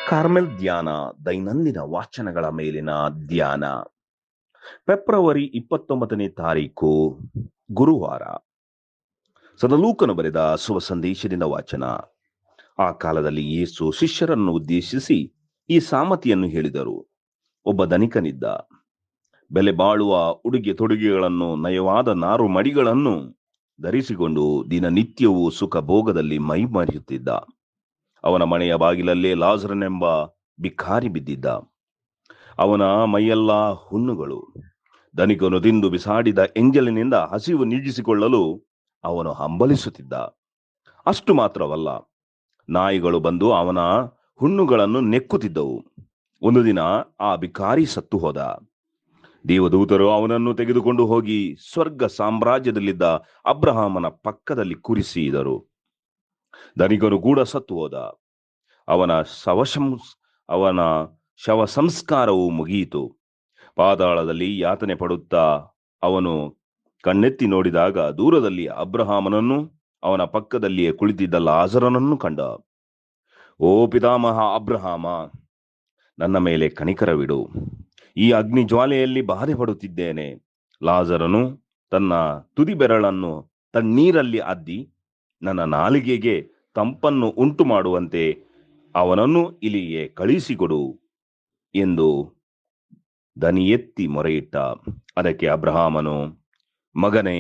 Carmel ಧ್ಯಾನ ದೈನಂದಿನ ವಾಚನಗಳ ಮೇಲಿನ ಧ್ಯಾನ. ಫೆಬ್ರವರಿ 29ನೇ ತಾರೀಕು ಗುರುವಾರ. ಸದಲೂಕನು ಬರೆದ ಶುಭ ಸಂದೇಶದಿಂದ ವಾಚನ. ಆ ಕಾಲದಲ್ಲಿ ಯೇಸು ಶಿಷ್ಯರನ್ನು ಉದ್ದೇಶಿಸಿ ಈ ಸಾಮತಿಯನ್ನು ಹೇಳಿದರು. ಒಬ್ಬ ಧನಿಕನಿದ್ದ. ಬೆಲೆ ಬಾಳುವ ಉಡುಗೆ ತೊಡುಗೆಗಳನ್ನು, ನಯವಾದ ನಾರು ಮಡಿಗಳನ್ನು ಧರಿಸಿಕೊಂಡು ದಿನನಿತ್ಯವೂ ಸುಖ ಭೋಗದಲ್ಲಿ ಮೈಮರೆಯುತ್ತಿದ್ದ. ಅವನ ಮನೆಯ ಬಾಗಿಲಲ್ಲೇ ಲಾಜರನೆಂಬ ಭಿಕಾರಿ ಬಿದ್ದಿದ್ದ. ಅವನ ಮೈಯೆಲ್ಲ ಹುಣ್ಣುಗಳು. ಧನಿಕನು ತಿಂದು ಬಿಸಾಡಿದ ಎಂಜಲಿನಿಂದ ಹಸಿವು ನೀಗಿಸಿಕೊಳ್ಳಲು ಅವನು ಹಂಬಲಿಸುತ್ತಿದ್ದ. ಅಷ್ಟು ಮಾತ್ರವಲ್ಲ, ನಾಯಿಗಳು ಬಂದು ಅವನ ಹುಣ್ಣುಗಳನ್ನು ನೆಕ್ಕುತ್ತಿದ್ದವು. ಒಂದು ದಿನ ಆ ಭಿಕಾರಿ ಸತ್ತು ಹೋದ. ದೇವದೂತರು ಅವನನ್ನು ತೆಗೆದುಕೊಂಡು ಹೋಗಿ ಸ್ವರ್ಗ ಸಾಮ್ರಾಜ್ಯದಲ್ಲಿದ್ದ ಅಬ್ರಹಾಮನ ಪಕ್ಕದಲ್ಲಿ ಕೂರಿಸಿದರು. ಧನಿಕನು ಕೂಡ ಸತ್ತು ಹೋದ. ಅವನ ಶವ ಸಂಸ್ಕಾರವು ಮುಗಿಯಿತು. ಪಾತಾಳದಲ್ಲಿ ಯಾತನೆ ಪಡುತ್ತಾ ಅವನು ಕಣ್ಣೆತ್ತಿ ನೋಡಿದಾಗ ದೂರದಲ್ಲಿ ಅಬ್ರಹಾಮನನ್ನು, ಅವನ ಪಕ್ಕದಲ್ಲಿಯೇ ಕುಳಿತಿದ್ದ ಲಾಜರನನ್ನು ಕಂಡ. ಓ ಪಿತಾಮಹ ಅಬ್ರಹಾಮ, ನನ್ನ ಮೇಲೆ ಕನಿಕರವಿಡು, ಈ ಅಗ್ನಿ ಜ್ವಾಲೆಯಲ್ಲಿ ಬಾಧೆ ಪಡುತ್ತಿದ್ದೇನೆ. ಲಾಜರನು ತನ್ನ ತುದಿ ಬೆರಳನ್ನು ತಣ್ಣೀರಲ್ಲಿ ಅದ್ದಿ ನನ್ನ ನಾಲಿಗೆಗೆ ತಂಪನ್ನು ಉಂಟು ಮಾಡುವಂತೆ ಅವನನ್ನು ಇಲ್ಲಿಗೆ ಕಳುಹಿಸಿಕೊಡು ಎಂದು ದನಿ ಎತ್ತಿ ಮೊರೆಯಿಟ್ಟ. ಅದಕ್ಕೆ ಅಬ್ರಹಾಮನು, ಮಗನೇ,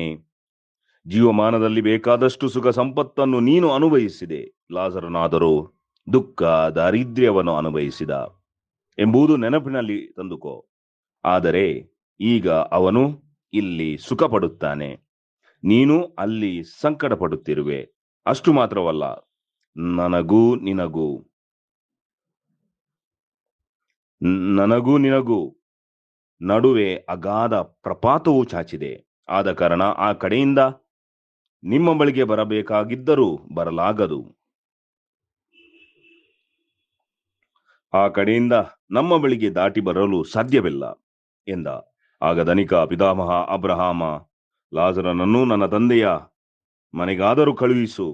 ಜೀವಮಾನದಲ್ಲಿ ಬೇಕಾದಷ್ಟು ಸುಖ ಸಂಪತ್ತನ್ನು ನೀನು ಅನುಭವಿಸಿದೆ. ಲಾಜರನಾದರೂ ದುಃಖ ದಾರಿದ್ರ್ಯವನ್ನು ಅನುಭವಿಸಿದ ಎಂಬುದು ನೆನಪಿನಲ್ಲಿ ತಂದುಕೋ. ಆದರೆ ಈಗ ಅವನು ಇಲ್ಲಿ ಸುಖ ಪಡುತ್ತಾನೆ, ನೀನು ಅಲ್ಲಿ ಸಂಕಟ ಪಡುತ್ತಿರುವೆ. ಅಷ್ಟು ಮಾತ್ರವಲ್ಲ, ನನಗೂ ನಿನಗೂ ನಡುವೆ ಅಗಾಧ ಪ್ರಪಾತವು ಚಾಚಿದೆ. ಆದ ಕಾರಣ ಆ ಕಡೆಯಿಂದ ನಿಮ್ಮ ಬಳಿಗೆ ಬರಬೇಕಾಗಿದ್ದರೂ ಬರಲಾಗದು, ಆ ಕಡೆಯಿಂದ ನಮ್ಮ ಬಳಿಗೆ ದಾಟಿ ಬರಲು ಸಾಧ್ಯವಿಲ್ಲ ಎಂದ. ಆಗ ಧನಿಕ ಪಿತಾಮಹ ಅಬ್ರಹಾಮ, ಲಾಜರನನ್ನು ನನ್ನ ತಂದೆಯ ಮನೆಗಾದರೂ ಕಳುಹಿಸು.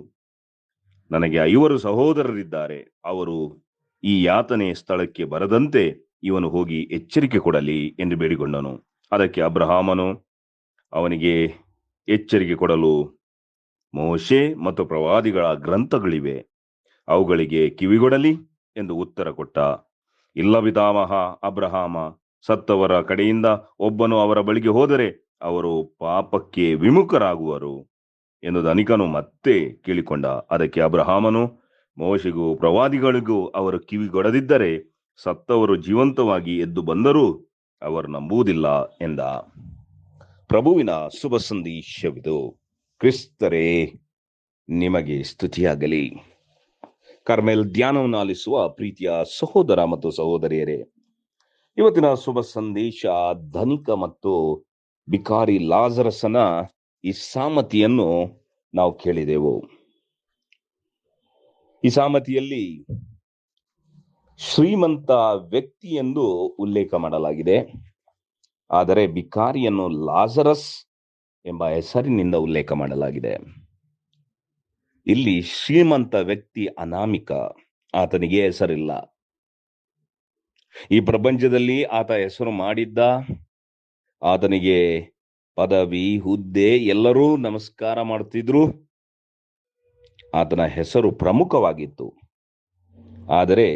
ನನಗೆ 5 ಸಹೋದರರಿದ್ದಾರೆ. ಅವರು ಈ ಯಾತನೆ ಸ್ಥಳಕ್ಕೆ ಬರದಂತೆ ಇವನು ಹೋಗಿ ಎಚ್ಚರಿಕೆ ಕೊಡಲಿ ಎಂದು ಬೇಡಿಕೊಂಡನು. ಅದಕ್ಕೆ ಅಬ್ರಹಾಮನು ಅವನಿಗೆ ಎಚ್ಚರಿಕೆ ಕೊಡಲು ಮೋಶೆ ಮತ್ತು ಪ್ರವಾದಿಗಳ ಗ್ರಂಥಗಳಿವೆ, ಅವುಗಳಿಗೆ ಕಿವಿಗೊಡಲಿ ಎಂದು ಉತ್ತರ ಕೊಟ್ಟ. ಇಲ್ಲ ಪಿತಾಮಹ ಅಬ್ರಹಾಮ, ಸತ್ತವರ ಕಡೆಯಿಂದ ಒಬ್ಬನು ಅವರ ಬಳಿಗೆ ಹೋದರೆ ಅವರು ಪಾಪಕ್ಕೆ ವಿಮುಖರಾಗುವರು ಎಂದು ಧನಿಕನು ಮತ್ತೆ ಕೇಳಿಕೊಂಡ. ಅದಕ್ಕೆ ಅಬ್ರಹಾಮನು, ಮೋಶೆಗೂ ಪ್ರವಾದಿಗಳಿಗೂ ಅವರು ಕಿವಿಗೊಡದಿದ್ದರೆ ಸತ್ತವರು ಜೀವಂತವಾಗಿ ಎದ್ದು ಬಂದರೂ ಅವರು ನಂಬುವುದಿಲ್ಲ ಎಂದ. ಪ್ರಭುವಿನ ಶುಭ ಸಂದೇಶವಿದು. ಕ್ರಿಸ್ತರೇ ನಿಮಗೆ ಸ್ತುತಿಯಾಗಲಿ. ಕಾರ್ಮೆಲ್ ಧ್ಯಾನವನ್ನು ಆಲಿಸುವ ಪ್ರೀತಿಯ ಸಹೋದರ ಮತ್ತು ಸಹೋದರಿಯರೇ, ಇವತ್ತಿನ ಶುಭ ಸಂದೇಶ ಧನಿಕ ಮತ್ತು ಭಿಕಾರಿ ಲಾಜರಸನ ಈ ಸಾಮತಿಯನ್ನು ನಾವು ಕೇಳಿದೆವು. ಈ ಸಾಮತಿಯಲ್ಲಿ ಶ್ರೀಮಂತ ವ್ಯಕ್ತಿ ಎಂದು ಉಲ್ಲೇಖ ಮಾಡಲಾಗಿದೆ, ಆದರೆ ಭಿಕಾರಿಯನ್ನು ಲಾಜರಸ್ ಎಂಬ ಹೆಸರಿನಿಂದ ಉಲ್ಲೇಖ ಮಾಡಲಾಗಿದೆ. ಇಲ್ಲಿ ಶ್ರೀಮಂತ ವ್ಯಕ್ತಿ ಅನಾಮಿಕ, ಆತನಿಗೆ ಹೆಸರಿಲ್ಲ. ಈ ಪ್ರಪಂಚದಲ್ಲಿ ಆತ ಹೆಸರು ಮಾಡಿದ್ದ, ಆತನಿಗೆ ಪದವಿ ಹುದ್ದೆ ಎಲ್ಲರೂ ನಮಸ್ಕಾರ ಮಾಡುತ್ತಿದ್ರು, ಆತನ ಹೆಸರು ಪ್ರಮುಖವಾಗಿತ್ತು. ಆದರೆ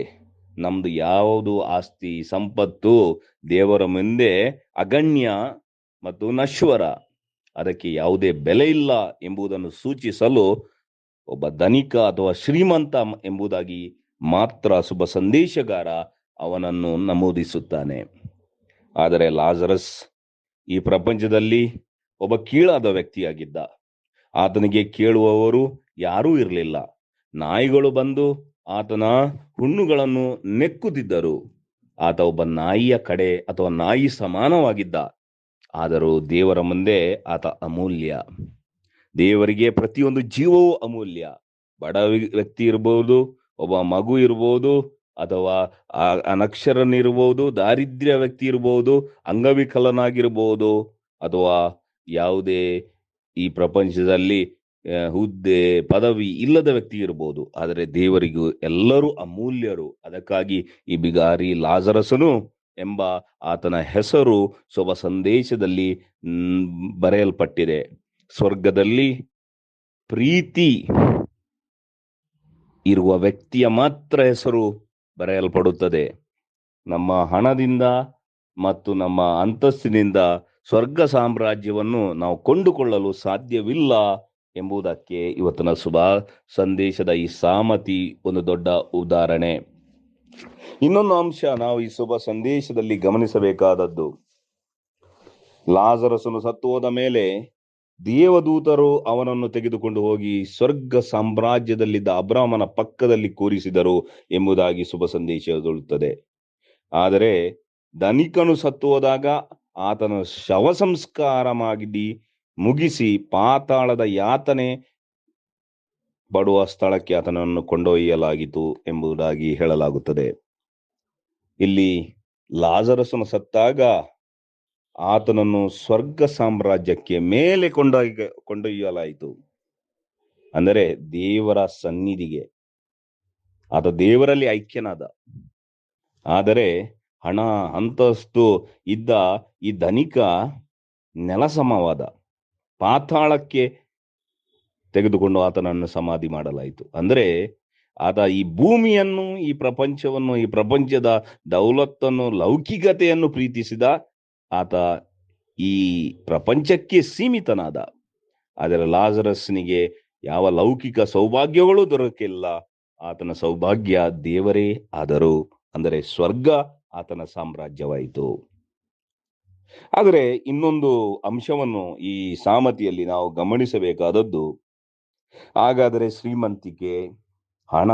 ನಮ್ದು ಯಾವುದು ಆಸ್ತಿ ಸಂಪತ್ತು ದೇವರ ಮುಂದೆ ಅಗಣ್ಯ ಮತ್ತು ನಶ್ವರ, ಅದಕ್ಕೆ ಯಾವುದೇ ಬೆಲೆ ಇಲ್ಲ ಎಂಬುದನ್ನು ಸೂಚಿಸಲು ಒಬ್ಬ ಧನಿಕ ಅಥವಾ ಶ್ರೀಮಂತ ಎಂಬುದಾಗಿ ಮಾತ್ರ ಶುಭ ಸಂದೇಶಗಾರ ಅವನನ್ನು ನಮೂದಿಸುತ್ತಾನೆ. ಆದರೆ ಲಾಜರಸ್ ಈ ಪ್ರಪಂಚದಲ್ಲಿ ಒಬ್ಬ ಕೀಳಾದ ವ್ಯಕ್ತಿಯಾಗಿದ್ದ. ಆತನಿಗೆ ಕೇಳುವವರು ಯಾರೂ ಇರಲಿಲ್ಲ. ನಾಯಿಗಳು ಬಂದು ಆತನ ಹುಣ್ಣುಗಳನ್ನು ನೆಕ್ಕುತ್ತಿದ್ದರು. ಆತ ಒಬ್ಬ ನಾಯಿಯ ಕಡೆ ಅಥವಾ ನಾಯಿ ಸಮಾನವಾಗಿದ್ದ. ಆದರೂ ದೇವರ ಮುಂದೆ ಆತ ಅಮೂಲ್ಯ. ದೇವರಿಗೆ ಪ್ರತಿಯೊಂದು ಜೀವವೂ ಅಮೂಲ್ಯ. ಬಡ ವ್ಯಕ್ತಿ ಇರಬಹುದು, ಒಬ್ಬ ಮಗು ಇರಬಹುದು, ಅಥವಾ ಅನಕ್ಷರನಿರಬಹುದು, ದಾರಿದ್ರ್ಯ ವ್ಯಕ್ತಿ ಇರಬಹುದು, ಅಂಗವಿಕಲನಾಗಿರಬಹುದು, ಅಥವಾ ಯಾವುದೇ ಈ ಪ್ರಪಂಚದಲ್ಲಿ ಹುದ್ದೆ ಪದವಿ ಇಲ್ಲದ ವ್ಯಕ್ತಿ ಇರಬಹುದು, ಆದರೆ ದೇವರಿಗೂ ಎಲ್ಲರೂ ಅಮೂಲ್ಯರು. ಅದಕ್ಕಾಗಿ ಈ ಬಿಗಾರಿ ಲಾಜರಸನು ಎಂಬ ಆತನ ಹೆಸರು ಶುಭ ಸಂದೇಶದಲ್ಲಿ ಬರೆಯಲ್ಪಟ್ಟಿದೆ. ಸ್ವರ್ಗದಲ್ಲಿ ಪ್ರೀತಿ ಇರುವ ವ್ಯಕ್ತಿಯ ಮಾತ್ರ ಹೆಸರು ಬರೆಯಲ್ಪಡುತ್ತದೆ. ನಮ್ಮ ಹಣದಿಂದ ಮತ್ತು ನಮ್ಮ ಅಂತಸ್ತಿನಿಂದ ಸ್ವರ್ಗ ಸಾಮ್ರಾಜ್ಯವನ್ನು ನಾವು ಕೊಂಡುಕೊಳ್ಳಲು ಸಾಧ್ಯವಿಲ್ಲ ಎಂಬುದಕ್ಕೆ ಇವತ್ತಿನ ಶುಭ ಸಂದೇಶದ ಈ ಸಾಮತಿ ಒಂದು ದೊಡ್ಡ ಉದಾಹರಣೆ. ಇನ್ನೊಂದು ಅಂಶ ನಾವು ಈ ಶುಭ ಸಂದೇಶದಲ್ಲಿ ಗಮನಿಸಬೇಕಾದದ್ದು, ಲಾಜರಸನು ಸತ್ತು ಹೋದ ಮೇಲೆ ದೇವದೂತರು ಅವನನ್ನು ತೆಗೆದುಕೊಂಡು ಹೋಗಿ ಸ್ವರ್ಗ ಸಾಮ್ರಾಜ್ಯದಲ್ಲಿದ್ದ ಅಬ್ರಾಮನ ಪಕ್ಕದಲ್ಲಿ ಕೂರಿಸಿದರು ಎಂಬುದಾಗಿ ಶುಭ ಸಂದೇಶ ಹೇಳುತ್ತದೆ. ಆದರೆ ಧನಿಕನು ಸತ್ತು ಹೋದಾಗ ಆತನ ಶವ ಸಂಸ್ಕಾರ ಮಾಡಿ ಮುಗಿಸಿ ಪಾತಾಳದ ಯಾತನೆ ಪಡುವ ಸ್ಥಳಕ್ಕೆ ಆತನನ್ನು ಕೊಂಡೊಯ್ಯಲಾಗಿತ್ತು ಎಂಬುದಾಗಿ ಹೇಳಲಾಗುತ್ತದೆ. ಇಲ್ಲಿ ಲಾಜರಸನು ಸತ್ತಾಗ ಆತನನ್ನು ಸ್ವರ್ಗ ಸಾಮ್ರಾಜ್ಯಕ್ಕೆ ಮೇಲೆ ಕೊಂಡೊಯ್ಯಲಾಯಿತು, ಅಂದರೆ ದೇವರ ಸನ್ನಿಧಿಗೆ. ಆತ ದೇವರಲ್ಲಿ ಐಕ್ಯನಾದ. ಆದರೆ ಹಣ ಅಂತಸ್ತು ಇದ್ದ ಈ ಧನಿಕ ನೆಲಸಮವಾದ, ಪಾತಾಳಕ್ಕೆ ತೆಗೆದುಕೊಂಡು ಆತನನ್ನು ಸಮಾಧಿ ಮಾಡಲಾಯಿತು. ಅಂದರೆ ಆತ ಈ ಭೂಮಿಯನ್ನು, ಈ ಪ್ರಪಂಚವನ್ನು, ಈ ಪ್ರಪಂಚದ ದೌಲತ್ತನ್ನು, ಲೌಕಿಕತೆಯನ್ನು ಪ್ರೀತಿಸಿದ. ಆತ ಈ ಪ್ರಪಂಚಕ್ಕೆ ಸೀಮಿತನಾದ. ಆದರೆ ಲಾಜರಸ್ನಿಗೆ ಯಾವ ಲೌಕಿಕ ಸೌಭಾಗ್ಯಗಳು ದೊರಕಿಲ್ಲ. ಆತನ ಸೌಭಾಗ್ಯ ದೇವರೇ ಆದರು, ಅಂದರೆ ಸ್ವರ್ಗ ಆತನ ಸಾಮ್ರಾಜ್ಯವಾಯಿತು. ಆದರೆ ಇನ್ನೊಂದು ಅಂಶವನ್ನು ಈ ಸಾಮತಿಯಲ್ಲಿ ನಾವು ಗಮನಿಸಬೇಕಾದದ್ದು, ಹಾಗಾದರೆ ಶ್ರೀಮಂತಿಕೆ, ಹಣ,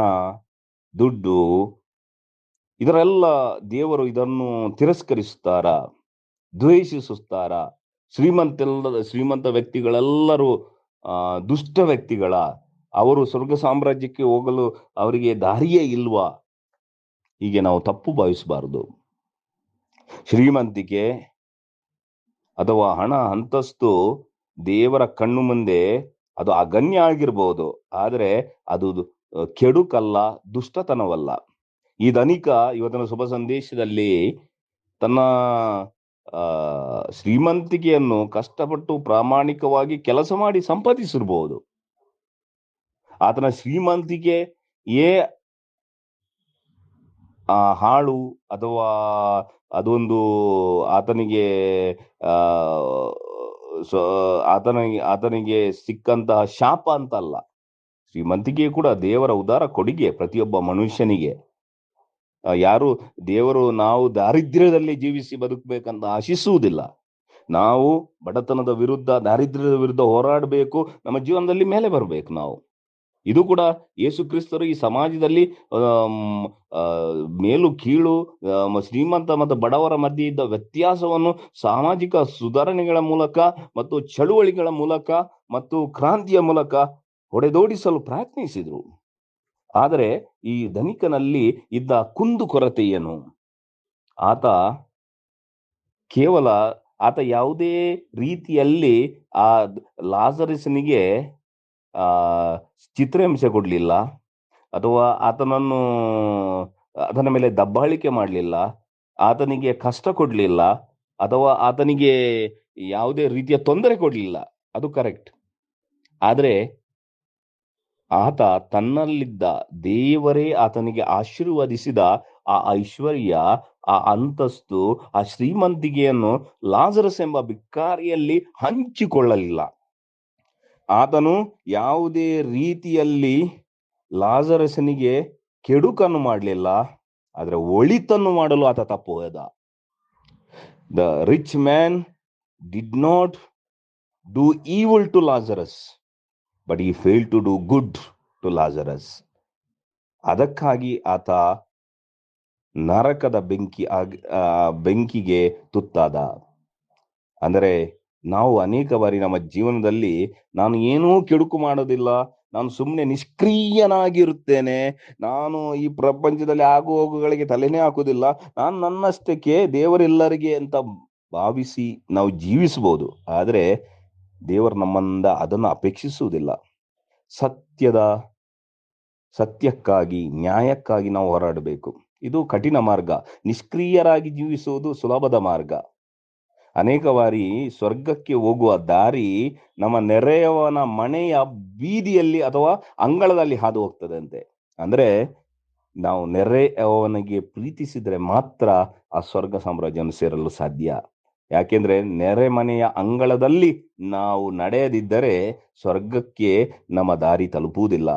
ದುಡ್ಡು, ಇದರೆಲ್ಲ ದೇವರು ಇದನ್ನು ತಿರಸ್ಕರಿಸುತ್ತಾರಾ, ದ್ವೇಷಿಸುತ್ತಾರಾ? ಶ್ರೀಮಂತ ವ್ಯಕ್ತಿಗಳೆಲ್ಲರೂ ದುಷ್ಟ ವ್ಯಕ್ತಿಗಳ? ಅವರು ಸ್ವರ್ಗ ಸಾಮ್ರಾಜ್ಯಕ್ಕೆ ಹೋಗಲು ಅವರಿಗೆ ದಾರಿಯೇ ಇಲ್ವಾ? ಹೀಗೆ ನಾವು ತಪ್ಪು ಭಾವಿಸಬಾರದು. ಶ್ರೀಮಂತಿಕೆ ಅಥವಾ ಹಣ ಅಂತಸ್ತು ದೇವರ ಕಣ್ಣು ಮುಂದೆ ಅದು ಅಗಣ್ಯ ಆಗಿರಬಹುದು, ಆದರೆ ಅದು ಕೆಡುಕಲ್ಲ, ದುಷ್ಟತನವಲ್ಲ. ಈ ಧನಿಕ ಇವತ್ತಿನ ಶುಭ ಸಂದೇಶದಲ್ಲಿ ತನ್ನ ಶ್ರೀಮಂತಿಕೆಯನ್ನು ಕಷ್ಟಪಟ್ಟು ಪ್ರಾಮಾಣಿಕವಾಗಿ ಕೆಲಸ ಮಾಡಿ ಸಂಪಾದಿಸಿರಬಹುದು. ಆತನ ಶ್ರೀಮಂತಿಕೆ ಹಾಳು ಅಥವಾ ಅದೊಂದು ಆತನಿಗೆ ಆತನಿಗೆ ಸಿಕ್ಕಂತಹ ಶಾಪ ಅಂತಲ್ಲ. ಶ್ರೀಮಂತಿಕೆ ಕೂಡ ದೇವರ ಉದಾರ ಕೊಡುಗೆ ಪ್ರತಿಯೊಬ್ಬ ಮನುಷ್ಯನಿಗೆ. ಯಾರು ದೇವರು ನಾವು ದಾರಿದ್ರ್ಯದಲ್ಲಿ ಜೀವಿಸಿ ಬದುಕಬೇಕಂತ ಆಶಿಸುವುದಿಲ್ಲ. ನಾವು ಬಡತನದ ವಿರುದ್ಧ, ದಾರಿದ್ರ್ಯದ ವಿರುದ್ಧ ಹೋರಾಡಬೇಕು. ನಮ್ಮ ಜೀವನದಲ್ಲಿ ಮೇಲೆ ಬರಬೇಕು ನಾವು. ಇದು ಕೂಡ ಯೇಸು ಕ್ರಿಸ್ತರು ಈ ಸಮಾಜದಲ್ಲಿ ಮೇಲು ಕೀಳು, ಶ್ರೀಮಂತ ಮತ್ತು ಬಡವರ ಮಧ್ಯೆ ಇದ್ದ ವ್ಯತ್ಯಾಸವನ್ನು ಸಾಮಾಜಿಕ ಸುಧಾರಣೆಗಳ ಮೂಲಕ ಮತ್ತು ಚಳುವಳಿಗಳ ಮೂಲಕ ಮತ್ತು ಕ್ರಾಂತಿಯ ಮೂಲಕ ಹೊಡೆದೋಡಿಸಲು ಪ್ರಯತ್ನಿಸಿದ್ರು. ಆದರೆ ಈ ಧನಿಕನಲ್ಲಿ ಇದ್ದ ಕುಂದು ಕೊರತೆ ಏನು? ಆತ ಯಾವುದೇ ರೀತಿಯಲ್ಲಿ ಆ ಲಾಜರಸನಿಗೆ ಚಿತ್ರಹಿಂಸೆ ಕೊಡ್ಲಿಲ್ಲ, ಅಥವಾ ಆತನ ಮೇಲೆ ದಬ್ಬಾಳಿಕೆ ಮಾಡಲಿಲ್ಲ, ಆತನಿಗೆ ಕಷ್ಟ ಕೊಡ್ಲಿಲ್ಲ, ಅಥವಾ ಆತನಿಗೆ ಯಾವುದೇ ರೀತಿಯ ತೊಂದರೆ ಕೊಡ್ಲಿಲ್ಲ. ಅದು ಕರೆಕ್ಟ್. ಆದರೆ ಆತ ತನ್ನಲ್ಲಿದ್ದ ದೇವರೇ ಆತನಿಗೆ ಆಶೀರ್ವದಿಸಿದ ಆ ಐಶ್ವರ್ಯ, ಆ ಅಂತಸ್ತು, ಆ ಶ್ರೀಮಂತಿಕೆಯನ್ನು ಲಾಜರಸ್ ಎಂಬ ಭಿಕಾರಿಯಲ್ಲಿ ಹಂಚಿಕೊಳ್ಳಲಿಲ್ಲ. ಆತನು ಯಾವುದೇ ರೀತಿಯಲ್ಲಿ ಲಾಜರಸನಿಗೆ ಕೆಡುಕನ್ನು ಮಾಡಲಿಲ್ಲ, ಆದರೆ ಒಳಿತನ್ನು ಮಾಡಲು ಆತ ತಪ್ಪು ಹೋದ. The rich man did not do evil to Lazarus, but he failed to do good to Lazarus. ಅದಕ್ಕಾಗಿ ಆತ ನರಕದ ಬೆಂಕಿಗೆ ತುತ್ತಾದ. ಅಂದರೆ ನಾವು ಅನೇಕ ಬಾರಿ ನಮ್ಮ ಜೀವನದಲ್ಲಿ ನಾನು ಏನೂ ಕೆಡುಕು ಮಾಡೋದಿಲ್ಲ, ನಾನು ಸುಮ್ಮನೆ ನಿಷ್ಕ್ರಿಯನಾಗಿರುತ್ತೇನೆ, ನಾನು ಈ ಪ್ರಪಂಚದಲ್ಲಿ ಆಗು ಹೋಗುಗಳಿಗೆ ತಲೆನೇ ಹಾಕುವುದಿಲ್ಲ, ನಾನು ನನ್ನಷ್ಟಕ್ಕೆ ದೇವರೆಲ್ಲರಿಗೆ ಅಂತ ಭಾವಿಸಿ ನಾವು ಜೀವಿಸಬಹುದು. ಆದರೆ ದೇವರು ನಮ್ಮಿಂದ ಅದನ್ನು ಅಪೇಕ್ಷಿಸುವುದಿಲ್ಲ. ಸತ್ಯಕ್ಕಾಗಿ, ನ್ಯಾಯಕ್ಕಾಗಿ ನಾವು ಹೋರಾಡಬೇಕು. ಇದು ಕಠಿಣ ಮಾರ್ಗ. ನಿಷ್ಕ್ರಿಯರಾಗಿ ಜೀವಿಸುವುದು ಸುಲಭದ ಮಾರ್ಗ. ಅನೇಕ ಬಾರಿ ಸ್ವರ್ಗಕ್ಕೆ ಹೋಗುವ ದಾರಿ ನಮ್ಮ ನೆರೆಯವನ ಮನೆಯ ಬೀದಿಯಲ್ಲಿ ಅಥವಾ ಅಂಗಳದಲ್ಲಿ ಹಾದು ಹೋಗ್ತದೆ ಅಂತೆ. ಅಂದ್ರೆ ನಾವು ನೆರೆಯವನಿಗೆ ಪ್ರೀತಿಸಿದ್ರೆ ಮಾತ್ರ ಆ ಸ್ವರ್ಗ ಸಾಮ್ರಾಜ್ಯವನ್ನು ಸೇರಲು ಸಾಧ್ಯ. ಯಾಕೆಂದ್ರೆ ನೆರೆಮನೆಯ ಅಂಗಳದಲ್ಲಿ ನಾವು ನಡೆಯದಿದ್ದರೆ ಸ್ವರ್ಗಕ್ಕೆ ನಮ್ಮ ದಾರಿ ತಲುಪುವುದಿಲ್ಲ.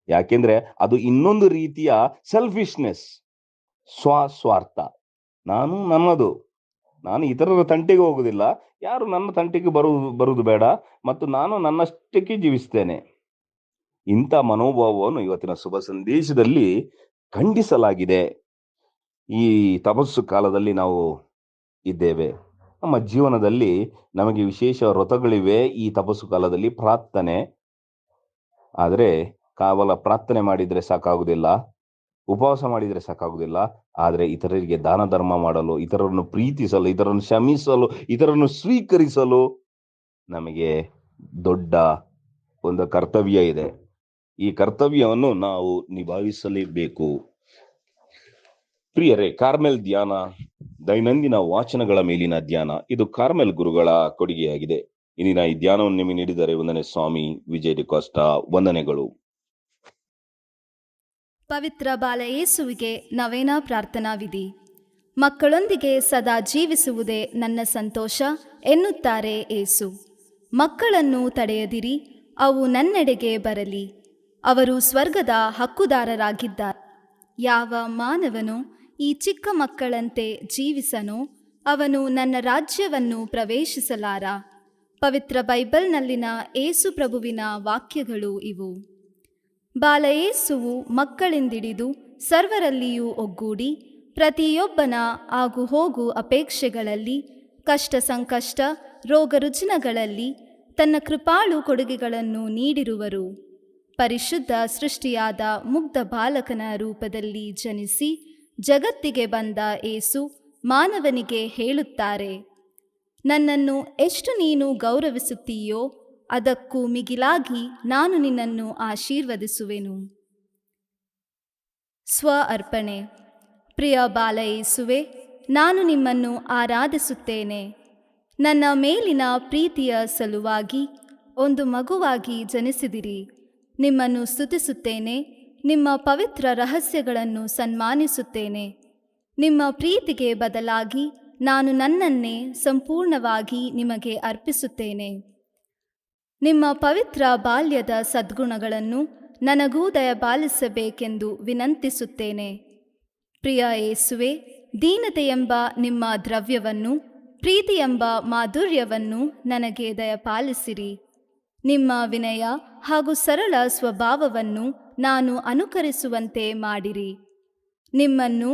ಯಾಕೆಂದ್ರೆ ಅದು ಇನ್ನೊಂದು ರೀತಿಯ ಸೆಲ್ಫಿಶ್ನೆಸ್, ಸ್ವಾರ್ಥ. ನಾನು ಇತರರ ತಂಟೆಗೆ ಹೋಗುದಿಲ್ಲ, ಯಾರು ನನ್ನ ತಂಟೆಗೆ ಬರುವುದು ಬೇಡ, ಮತ್ತು ನಾನು ನನ್ನಷ್ಟಕ್ಕೆ ಜೀವಿಸ್ತೇನೆ. ಇಂಥ ಮನೋಭಾವವನ್ನು ಇವತ್ತಿನ ಶುಭ ಸಂದೇಶದಲ್ಲಿ ಖಂಡಿಸಲಾಗಿದೆ. ಈ ತಪಸ್ಸು ಕಾಲದಲ್ಲಿ ನಾವು ಇದ್ದೇವೆ. ನಮ್ಮ ಜೀವನದಲ್ಲಿ ನಮಗೆ ವಿಶೇಷ ವ್ರತಗಳಿವೆ. ಈ ತಪಸ್ಸು ಕಾಲದಲ್ಲಿ ಪ್ರಾರ್ಥನೆ. ಆದರೆ ಕೇವಲ ಪ್ರಾರ್ಥನೆ ಮಾಡಿದ್ರೆ ಸಾಕಾಗುವುದಿಲ್ಲ, ಉಪವಾಸ ಮಾಡಿದ್ರೆ ಸಾಕಾಗುವುದಿಲ್ಲ. ಆದರೆ ಇತರರಿಗೆ ದಾನ ಧರ್ಮ ಮಾಡಲು, ಇತರರನ್ನು ಪ್ರೀತಿಸಲು, ಇತರರನ್ನು ಕ್ಷಮಿಸಲು, ಇತರರನ್ನು ಸ್ವೀಕರಿಸಲು ನಮಗೆ ದೊಡ್ಡ ಒಂದು ಕರ್ತವ್ಯ ಇದೆ. ಈ ಕರ್ತವ್ಯವನ್ನು ನಾವು ನಿಭಾಯಿಸಲೇಬೇಕು. ಪ್ರಿಯರೇ, ಕಾರ್ಮೆಲ್ ಧ್ಯಾನ, ದೈನಂದಿನ ವಾಚನಗಳ ಮೇಲಿನ ಧ್ಯಾನ, ಇದು ಕಾರ್ಮೆಲ್ ಗುರುಗಳ ಕೊಡುಗೆಯಾಗಿದೆ. ಇಂದಿನ ಈ ಧ್ಯಾನವನ್ನು ನಿಮಗೆ ನೀಡಿದರೆ ವಂದನೆ ಸ್ವಾಮಿ ವಿಜಯ್ ಡಿಕೋಸ್ಟಾ. ವಂದನೆಗಳು. ಪವಿತ್ರ ಬಾಲ ಯೇಸುವಿಗೆ ನವೇನ ಪ್ರಾರ್ಥನಾ ವಿಧಿ. ಮಕ್ಕಳೊಂದಿಗೆ ಸದಾ ಜೀವಿಸುವುದೇ ನನ್ನ ಸಂತೋಷ ಎನ್ನುತ್ತಾರೆ ಏಸು. ಮಕ್ಕಳನ್ನು ತಡೆಯದಿರಿ, ಅವು ನನ್ನೆಡೆಗೆ ಬರಲಿ. ಅವರು ಸ್ವರ್ಗದ ಹಕ್ಕುದಾರರಾಗಿದ್ದಾರೆ. ಯಾವ ಮಾನವನು ಈ ಚಿಕ್ಕ ಮಕ್ಕಳಂತೆ ಜೀವಿಸನೋ ಅವನು ನನ್ನ ರಾಜ್ಯವನ್ನು ಪ್ರವೇಶಿಸಲಾರ. ಪವಿತ್ರ ಬೈಬಲ್ನಲ್ಲಿನ ಏಸು ಪ್ರಭುವಿನ ವಾಕ್ಯಗಳು ಇವು. ಬಾಲ ಯೇಸುವು ಮಕ್ಕಳಿಂದಿಡಿದು ಸರ್ವರಲ್ಲಿಯೂ ಒಗ್ಗೂಡಿ ಪ್ರತಿಯೊಬ್ಬನ ಆಗು ಹೋಗು ಅಪೇಕ್ಷೆಗಳಲ್ಲಿ, ಕಷ್ಟ ಸಂಕಷ್ಟ, ರೋಗ ರುಜಿನಗಳಲ್ಲಿ ತನ್ನ ಕೃಪಾಳು ಕೊಡುಗೆಗಳನ್ನು ನೀಡಿರುವರು. ಪರಿಶುದ್ಧ ಸೃಷ್ಟಿಯಾದ ಮುಗ್ಧ ಬಾಲಕನ ರೂಪದಲ್ಲಿ ಜನಿಸಿ ಜಗತ್ತಿಗೆ ಬಂದ ಏಸು ಮಾನವನಿಗೆ ಹೇಳುತ್ತಾರೆ, ನನ್ನನ್ನು ಎಷ್ಟು ನೀನು ಗೌರವಿಸುತ್ತೀಯೋ ಅದಕ್ಕೂ ಮಿಗಿಲಾಗಿ ನಾನು ನಿನ್ನನ್ನು ಆಶೀರ್ವದಿಸುವೆನು. ಸ್ವ ಅರ್ಪಣೆ. ಪ್ರಿಯ ಬಾಲ ಯೇಸುವೆ, ನಾನು ನಿಮ್ಮನ್ನು ಆರಾಧಿಸುತ್ತೇನೆ. ನನ್ನ ಮೇಲಿನ ಪ್ರೀತಿಯ ಸಲುವಾಗಿ ಒಂದು ಮಗುವಾಗಿ ಜನಿಸಿದಿರಿ. ನಿಮ್ಮನ್ನು ಸ್ತುತಿಸುತ್ತೇನೆ. ನಿಮ್ಮ ಪವಿತ್ರ ರಹಸ್ಯಗಳನ್ನು ಸನ್ಮಾನಿಸುತ್ತೇನೆ. ನಿಮ್ಮ ಪ್ರೀತಿಗೆ ಬದಲಾಗಿ ನಾನು ನನ್ನನ್ನೇ ಸಂಪೂರ್ಣವಾಗಿ ನಿಮಗೆ ಅರ್ಪಿಸುತ್ತೇನೆ. ನಿಮ್ಮ ಪವಿತ್ರ ಬಾಲ್ಯದ ಸದ್ಗುಣಗಳನ್ನು ನನಗೂ ದಯಪಾಲಿಸಬೇಕೆಂದು ವಿನಂತಿಸುತ್ತೇನೆ. ಪ್ರಿಯ ಯೇಸುವೆ, ದೀನತೆಯೆಂಬ ನಿಮ್ಮ ದ್ರವ್ಯವನ್ನು, ಪ್ರೀತಿಯೆಂಬ ಮಾಧುರ್ಯವನ್ನು ನನಗೆ ದಯಪಾಲಿಸಿರಿ. ನಿಮ್ಮ ವಿನಯ ಹಾಗೂ ಸರಳ ಸ್ವಭಾವವನ್ನು ನಾನು ಅನುಕರಿಸುವಂತೆ ಮಾಡಿರಿ. ನಿಮ್ಮನ್ನು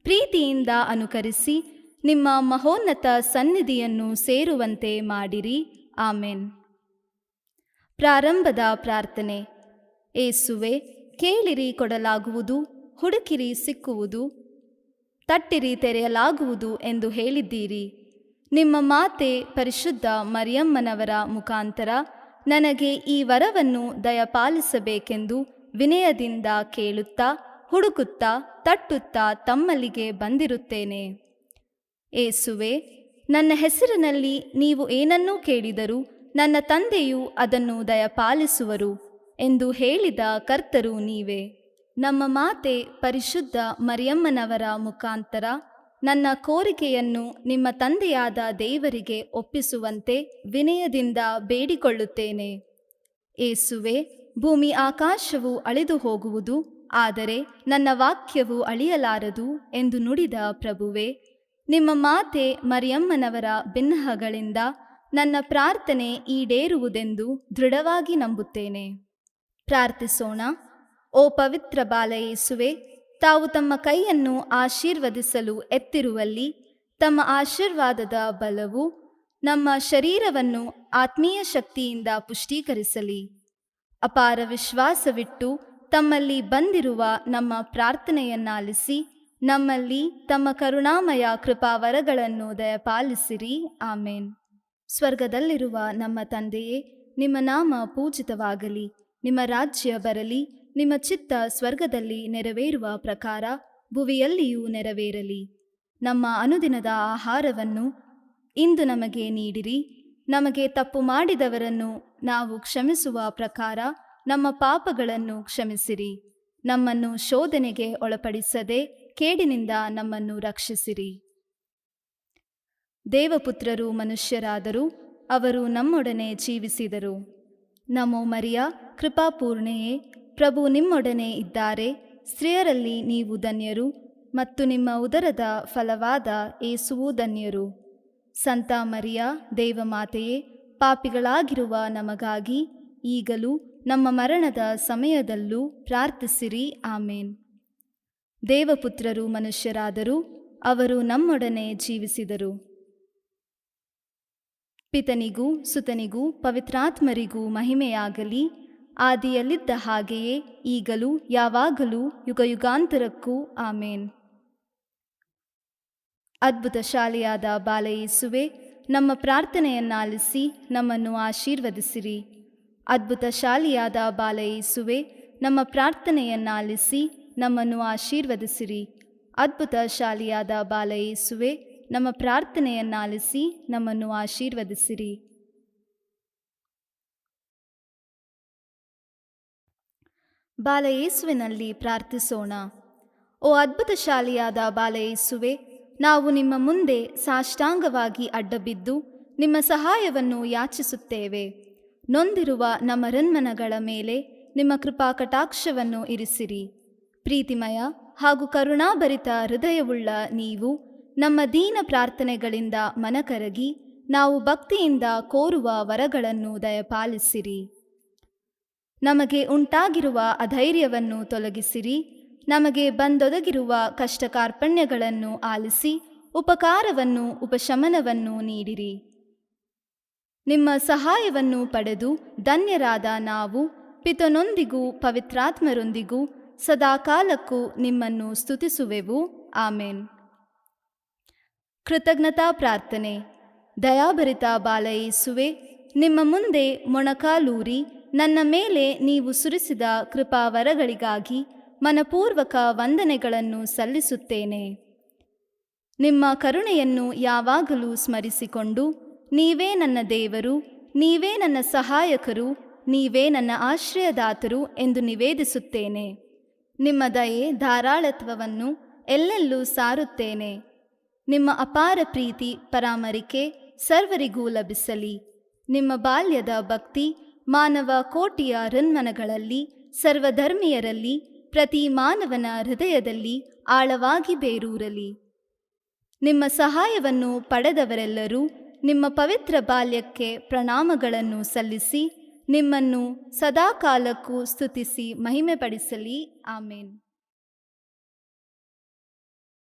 ಪ್ರೀತಿಯಿಂದ ಅನುಕರಿಸಿ ನಿಮ್ಮ ಮಹೋನ್ನತ ಸನ್ನಿಧಿಯನ್ನು ಸೇರುವಂತೆ ಮಾಡಿರಿ. ಆಮೆನ್. ಪ್ರಾರಂಭದ ಪ್ರಾರ್ಥನೆ. ಏಸುವೆ, ಕೇಳಿರಿ ಕೊಡಲಾಗುವುದು, ಹುಡುಕಿರಿ ಸಿಕ್ಕುವುದು, ತಟ್ಟಿರಿ ತೆರೆಯಲಾಗುವುದು ಎಂದು ಹೇಳಿದ್ದೀರಿ. ನಿಮ್ಮ ಮಾತೆ ಪರಿಶುದ್ಧ ಮರಿಯಮ್ಮನವರ ಮುಖಾಂತರ ನನಗೆ ಈ ವರವನ್ನು ದಯಪಾಲಿಸಬೇಕೆಂದು ವಿನಯದಿಂದ ಕೇಳುತ್ತಾ, ಹುಡುಕುತ್ತಾ, ತಟ್ಟುತ್ತಾ ತಮ್ಮಲ್ಲಿಗೆ ಬಂದಿರುತ್ತೇನೆ. ಏಸುವೆ, ನನ್ನ ಹೆಸರಿನಲ್ಲಿ ನೀವು ಏನನ್ನೂ ಕೇಳಿದರೂ ನನ್ನ ತಂದೆಯು ಅದನ್ನು ದಯಪಾಲಿಸುವರು ಎಂದು ಹೇಳಿದ ಕರ್ತರು ನೀವೇ. ನಮ್ಮ ಮಾತೆ ಪರಿಶುದ್ಧ ಮರಿಯಮ್ಮನವರ ಮುಖಾಂತರ ನನ್ನ ಕೋರಿಕೆಯನ್ನು ನಿಮ್ಮ ತಂದೆಯಾದ ದೇವರಿಗೆ ಒಪ್ಪಿಸುವಂತೆ ವಿನಯದಿಂದ ಬೇಡಿಕೊಳ್ಳುತ್ತೇನೆ. ಏಸುವೆ, ಭೂಮಿ ಆಕಾಶವು ಅಳಿದು ಹೋಗುವುದು, ಆದರೆ ನನ್ನ ವಾಕ್ಯವು ಅಳಿಯಲಾರದು ಎಂದು ನುಡಿದ ಪ್ರಭುವೆ, ನಿಮ್ಮ ಮಾತೆ ಮರಿಯಮ್ಮನವರ ಬಿನ್ನಹಗಳಿಂದ ನನ್ನ ಪ್ರಾರ್ಥನೆ ಈಡೇರುವುದೆಂದು ದೃಢವಾಗಿ ನಂಬುತ್ತೇನೆ. ಪ್ರಾರ್ಥಿಸೋಣ. ಓ ಪವಿತ್ರ ಬಾಲ ಯೇಸುವೆ, ತಾವು ತಮ್ಮ ಕೈಯನ್ನು ಆಶೀರ್ವದಿಸಲು ಎತ್ತಿರುವಲ್ಲಿ ತಮ್ಮ ಆಶೀರ್ವಾದದ ಬಲವು ನಮ್ಮ ಶರೀರವನ್ನು ಆತ್ಮೀಯ ಶಕ್ತಿಯಿಂದ ಪುಷ್ಟೀಕರಿಸಲಿ. ಅಪಾರ ವಿಶ್ವಾಸವಿಟ್ಟು ತಮ್ಮಲ್ಲಿ ಬಂದಿರುವ ನಮ್ಮ ಪ್ರಾರ್ಥನೆಯನ್ನಾಲಿಸಿ ನಮ್ಮಲ್ಲಿ ತಮ್ಮ ಕರುಣಾಮಯ ಕೃಪಾವರಗಳನ್ನು ದಯಪಾಲಿಸಿರಿ. ಆಮೇನ್. ಸ್ವರ್ಗದಲ್ಲಿರುವ ನಮ್ಮ ತಂದೆಯೇ, ನಿಮ್ಮ ನಾಮ ಪೂಜಿತವಾಗಲಿ. ನಿಮ್ಮ ರಾಜ್ಯ ಬರಲಿ. ನಿಮ್ಮ ಚಿತ್ತ ಸ್ವರ್ಗದಲ್ಲಿ ನೆರವೇರುವ ಪ್ರಕಾರ ಭುವಿಯಲ್ಲಿಯೂ ನೆರವೇರಲಿ. ನಮ್ಮ ಅನುದಿನದ ಆಹಾರವನ್ನು ಇಂದು ನಮಗೆ ನೀಡಿರಿ. ನಮಗೆ ತಪ್ಪು ಮಾಡಿದವರನ್ನು ನಾವು ಕ್ಷಮಿಸುವ ಪ್ರಕಾರ ನಮ್ಮ ಪಾಪಗಳನ್ನು ಕ್ಷಮಿಸಿರಿ. ನಮ್ಮನ್ನು ಶೋಧನೆಗೆ ಒಳಪಡಿಸದೆ ಕೇಡಿನಿಂದ ನಮ್ಮನ್ನು ರಕ್ಷಿಸಿರಿ. ದೇವಪುತ್ರರು ಮನುಷ್ಯರಾದರು, ಅವರು ನಮ್ಮೊಡನೆ ಜೀವಿಸಿದರು. ನಮೋ ಮರಿಯ, ಕೃಪಾಪೂರ್ಣೆಯೇ, ಪ್ರಭು ನಿಮ್ಮೊಡನೆ ಇದ್ದಾರೆ. ಸ್ತ್ರೀಯರಲ್ಲಿ ನೀವು ಧನ್ಯರು, ಮತ್ತು ನಿಮ್ಮ ಉದರದ ಫಲವಾದ ಯೇಸುವೂ ಧನ್ಯರು. ಸಂತ ಮರಿಯ, ದೇವಮಾತೆಯೇ, ಪಾಪಿಗಳಾಗಿರುವ ನಮಗಾಗಿ ಈಗಲೂ ನಮ್ಮ ಮರಣದ ಸಮಯದಲ್ಲೂ ಪ್ರಾರ್ಥಿಸಿರಿ. ಆಮೇನ್. ದೇವಪುತ್ರರು ಮನುಷ್ಯರಾದರು, ಅವರು ನಮ್ಮೊಡನೆ ಜೀವಿಸಿದರು. ಪಿತನಿಗೂ ಸುತನಿಗೂ ಪವಿತ್ರಾತ್ಮರಿಗೂ ಮಹಿಮೆಯಾಗಲಿ, ಆದಿಯಲ್ಲಿದ್ದ ಹಾಗೆಯೇ ಈಗಲೂ ಯಾವಾಗಲೂ ಯುಗಯುಗಾಂತರಕ್ಕೂ. ಆಮೇನ್. ಅದ್ಭುತ ಶಾಲೆಯಾದ ಬಾಲಯೇಸುವೆ, ನಮ್ಮ ಪ್ರಾರ್ಥನೆಯನ್ನಾಲಿಸಿ ನಮ್ಮನ್ನು ಆಶೀರ್ವದಿಸಿರಿ. ಅದ್ಭುತ ಶಾಲೆಯಾದ ಬಾಲಯೇಸುವೆ, ನಮ್ಮ ಪ್ರಾರ್ಥನೆಯನ್ನಾಲಿಸಿ ನಮ್ಮನ್ನು ಆಶೀರ್ವದಿಸಿರಿ. ಅದ್ಭುತ ಶಾಲೆಯಾದ ಬಾಲಯೇಸುವೆ, ನಮ್ಮ ಪ್ರಾರ್ಥನೆಯನ್ನಾಲಿಸಿ ನಮ್ಮನ್ನು ಆಶೀರ್ವದಿಸಿರಿ. ಬಾಲಯೇಸುವಿನಲ್ಲಿ ಪ್ರಾರ್ಥಿಸೋಣ. ಓ ಅದ್ಭುತ ಶಾಲೆಯಾದ ಬಾಲಯೇಸುವೆ, ನಾವು ನಿಮ್ಮ ಮುಂದೆ ಸಾಷ್ಟಾಂಗವಾಗಿ ಅಡ್ಡಬಿದ್ದು ನಿಮ್ಮ ಸಹಾಯವನ್ನು ಯಾಚಿಸುತ್ತೇವೆ. ನೊಂದಿರುವ ನಮ್ಮ ರನ್ಮನಗಳ ಮೇಲೆ ನಿಮ್ಮ ಕೃಪಾ ಕಟಾಕ್ಷವನ್ನು ಇರಿಸಿರಿ. ಪ್ರೀತಿಮಯ ಹಾಗೂ ಕರುಣಾಭರಿತ ಹೃದಯವುಳ್ಳ ನೀವು ನಮ್ಮ ದೀನ ಪ್ರಾರ್ಥನೆಗಳಿಂದ ಮನಕರಗಿ ನಾವು ಭಕ್ತಿಯಿಂದ ಕೋರುವ ವರಗಳನ್ನು ದಯಪಾಲಿಸಿರಿ. ನಮಗೆ ಉಂಟಾಗಿರುವ ಅಧೈರ್ಯವನ್ನು ತೊಲಗಿಸಿರಿ. ನಮಗೆ ಬಂದೊದಗಿರುವ ಕಷ್ಟ ಕಾರ್ಪಣ್ಯಗಳನ್ನು ಆಲಿಸಿ ಉಪಕಾರವನ್ನು ಉಪಶಮನವನ್ನು ನೀಡಿರಿ. ನಿಮ್ಮ ಸಹಾಯವನ್ನು ಪಡೆದು ಧನ್ಯರಾದ ನಾವು ಪಿತನೊಂದಿಗೂ ಪವಿತ್ರಾತ್ಮರೊಂದಿಗೂ ಸದಾಕಾಲಕ್ಕೂ ನಿಮ್ಮನ್ನು ಸ್ತುತಿಸುವೆವು. ಆಮೇನ್. ಕೃತಜ್ಞತಾ ಪ್ರಾರ್ಥನೆ. ದಯಾಭರಿತ ಬಾಲಯೇಸುವೆ, ನಿಮ್ಮ ಮುಂದೆ ಮೊಣಕಾಲೂರಿ ನನ್ನ ಮೇಲೆ ನೀವು ಸುರಿಸಿದ ಕೃಪಾವರಗಳಿಗಾಗಿ ಮನಪೂರ್ವಕ ವಂದನೆಗಳನ್ನು ಸಲ್ಲಿಸುತ್ತೇನೆ. ನಿಮ್ಮ ಕರುಣೆಯನ್ನು ಯಾವಾಗಲೂ ಸ್ಮರಿಸಿಕೊಂಡು, ನೀವೇ ನನ್ನ ದೇವರು, ನೀವೇ ನನ್ನ ಸಹಾಯಕರು, ನೀವೇ ನನ್ನ ಆಶ್ರಯದಾತರು ಎಂದು ನಿವೇದಿಸುತ್ತೇನೆ. ನಿಮ್ಮ ದಯೆ ಧಾರಾಳತ್ವವನ್ನು ಎಲ್ಲೆಲ್ಲೂ ಸಾರುತ್ತೇನೆ. ನಿಮ್ಮ ಅಪಾರ ಪ್ರೀತಿ ಪರಾಮರಿಕೆ ಸರ್ವರಿಗೂ ಲಭಿಸಲಿ. ನಿಮ್ಮ ಬಾಲ್ಯದ ಭಕ್ತಿ ಮಾನವ ಕೋಟಿಯ ರನ್ಮನಗಳಲ್ಲಿ, ಸರ್ವಧರ್ಮೀಯರಲ್ಲಿ, ಪ್ರತಿ ಮಾನವನ ಹೃದಯದಲ್ಲಿ ಆಳವಾಗಿ ಬೇರೂರಲಿ. ನಿಮ್ಮ ಸಹಾಯವನ್ನು ಪಡೆದವರೆಲ್ಲರೂ ನಿಮ್ಮ ಪವಿತ್ರ ಬಾಲ್ಯಕ್ಕೆ ಪ್ರಣಾಮಗಳನ್ನು ಸಲ್ಲಿಸಿ ನಿಮ್ಮನ್ನು ಸದಾಕಾಲಕ್ಕೂ ಸ್ತುತಿಸಿ ಮಹಿಮೆಪಡಿಸಲಿ. ಆಮೇನ್.